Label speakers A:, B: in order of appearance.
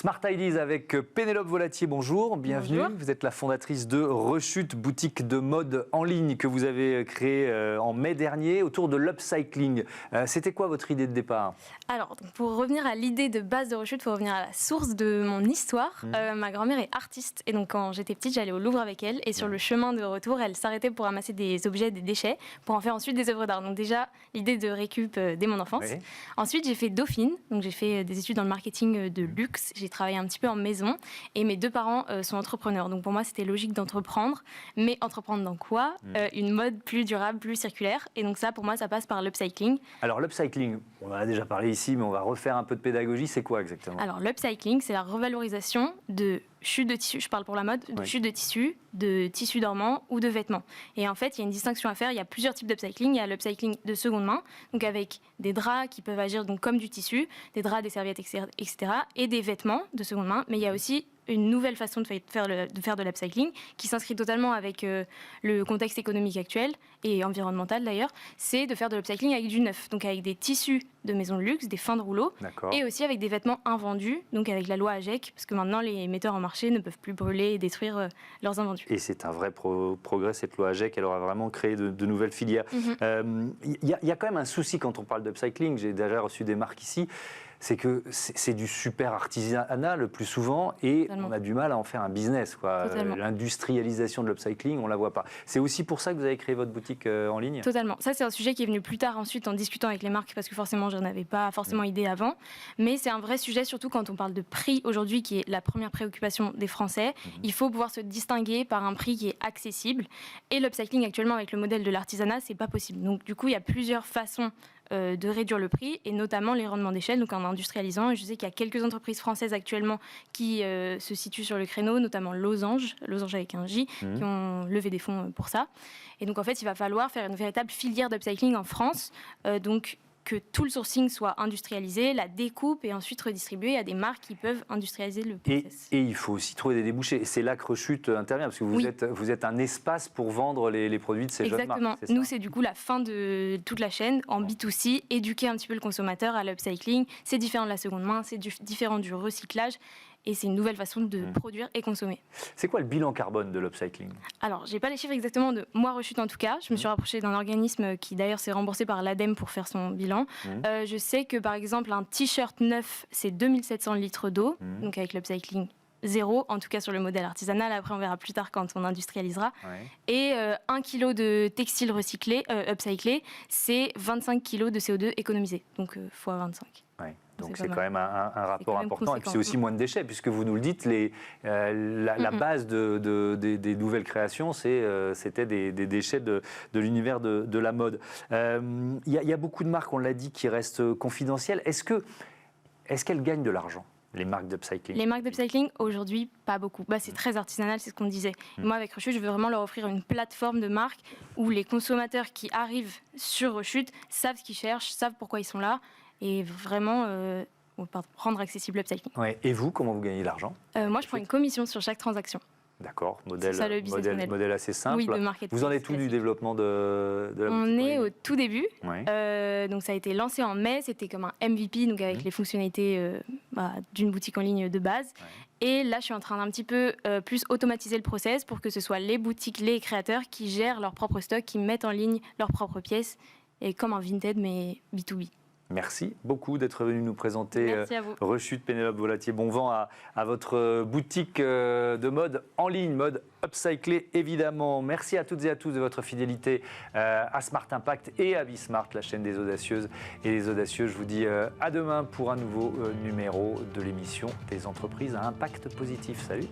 A: Smart Ideas avec Pénélope Volatier, bonjour, bienvenue.
B: Bonjour.
A: Vous êtes la fondatrice de Rechute, boutique de mode en ligne que vous avez créée en mai dernier autour de l'upcycling. C'était quoi votre idée de départ?
B: Alors, pour revenir à l'idée de base de Rechute, il faut revenir à la source de mon histoire. Ma grand-mère est artiste et donc quand j'étais petite, j'allais au Louvre avec elle et sur le chemin de retour, elle s'arrêtait pour ramasser des objets, des déchets, pour en faire ensuite des œuvres d'art. Donc déjà, l'idée de récup dès mon enfance.
A: Oui.
B: Ensuite, j'ai fait Dauphine, donc j'ai fait des études dans le marketing de luxe. J'ai travaillé un petit peu en maison et mes deux parents sont entrepreneurs. Donc pour moi, c'était logique d'entreprendre. Mais entreprendre dans quoi? Une mode plus durable, plus circulaire. Et donc ça, pour moi, ça passe par l'upcycling.
A: Alors l'upcycling, on en a déjà parlé ici, mais on va refaire un peu de pédagogie. C'est quoi exactement?
B: Alors l'upcycling, c'est la revalorisation de chutes de tissus, je parle pour la mode, de chutes de tissus dormants ou de vêtements. Et en fait, il y a une distinction à faire. Il y a plusieurs types d'upcycling. Il y a l'upcycling de seconde main, donc avec des draps qui peuvent agir donc comme du tissu, des draps, des serviettes, etc. et des vêtements de seconde main. Mais il y a aussi une nouvelle façon de faire de l'upcycling qui s'inscrit totalement avec le contexte économique actuel et environnemental d'ailleurs, c'est de faire de l'upcycling avec du neuf, donc avec des tissus de maisons de luxe, des fins de rouleau, et aussi avec des vêtements invendus, donc avec la loi AGEC, parce que maintenant les metteurs en marché ne peuvent plus brûler et détruire leurs invendus.
A: Et c'est un vrai progrès, cette loi AGEC, elle aura vraiment créé de nouvelles filières. Il y a quand même un souci quand on parle d'upcycling, j'ai déjà reçu des marques ici, c'est que c'est du super artisanat le plus souvent et on a du mal à en faire un business. L'industrialisation de l'upcycling, on ne la voit pas. C'est aussi pour ça que vous avez créé votre boutique en ligne?
B: Totalement. Ça, c'est un sujet qui est venu plus tard ensuite en discutant avec les marques parce que forcément, je n'en avais pas forcément idée avant. Mais c'est un vrai sujet, surtout quand on parle de prix aujourd'hui, qui est la première préoccupation des Français. Il faut pouvoir se distinguer par un prix qui est accessible. Et l'upcycling, actuellement, avec le modèle de l'artisanat, c'est pas possible. Donc, du coup, il y a plusieurs façons de réduire le prix et notamment les rendements d'échelle, donc en industrialisant. Et je sais qu'il y a quelques entreprises françaises actuellement qui se situent sur le créneau, notamment Losange avec un J, qui ont levé des fonds pour ça. Et donc en fait, il va falloir faire une véritable filière d'upcycling en France, donc que tout le sourcing soit industrialisé, la découpe et ensuite redistribué à des marques qui peuvent industrialiser le process.
A: Et il faut aussi trouver des débouchés. Et c'est là que Rechute intervient, parce que vous êtes un espace pour vendre les produits de ces jeunes marques.
B: Exactement. Nous, c'est du coup la fin de toute la chaîne en B2C, éduquer un petit peu le consommateur à l'upcycling. C'est différent de la seconde main, c'est différent du recyclage. Et c'est une nouvelle façon de produire et consommer. C'est
A: quoi le bilan carbone de l'upcycling?
B: Alors, je n'ai pas les chiffres exactement de moi, Rechute en tout cas. Je me suis rapprochée d'un organisme qui d'ailleurs s'est remboursé par l'ADEME pour faire son bilan. Je sais que par exemple, un t-shirt neuf, c'est 2700 litres d'eau, donc avec l'upcycling zéro, en tout cas sur le modèle artisanal. Après, on verra plus tard quand on industrialisera. Et 1 kg de textile recyclé, upcyclé, c'est 25 kg de CO2 économisé, donc x 25.
A: Donc c'est quand même un rapport important. Et puis c'est aussi moins de déchets, puisque vous nous le dites, la base des nouvelles créations, c'était des déchets de l'univers de la mode. Il y a beaucoup de marques, on l'a dit, qui restent confidentielles. Est-ce qu'elles gagnent de l'argent, les marques d'upcycling?
B: Les marques d'upcycling, aujourd'hui, pas beaucoup. C'est très artisanal, c'est ce qu'on disait. Moi, avec Rechute, je veux vraiment leur offrir une plateforme de marque où les consommateurs qui arrivent sur Rechute savent ce qu'ils cherchent, savent pourquoi ils sont là, et vraiment rendre accessible l'upcycling.
A: Et vous, comment vous gagnez l'argent?
B: Moi, je prends une commission sur chaque transaction.
A: D'accord, modèle assez simple.
B: Oui, de marketing.
A: Vous en êtes où du développement de la boutique?
B: On est au tout début. Donc ça a été lancé en mai, c'était comme un MVP, donc avec les fonctionnalités d'une boutique en ligne de base. Et là, je suis en train d'un petit peu plus automatiser le process pour que ce soit les boutiques, les créateurs qui gèrent leur propre stock, qui mettent en ligne leurs propres pièces, et comme un Vinted, mais B2B.
A: Merci beaucoup d'être venu nous présenter Rechute, Pénélope Volatier. Bon vent à votre boutique de mode en ligne, mode upcyclé évidemment. Merci à toutes et à tous de votre fidélité à Smart Impact et à Bismart, la chaîne des audacieuses et des audacieux. Je vous dis à demain pour un nouveau numéro de l'émission des entreprises à impact positif. Salut!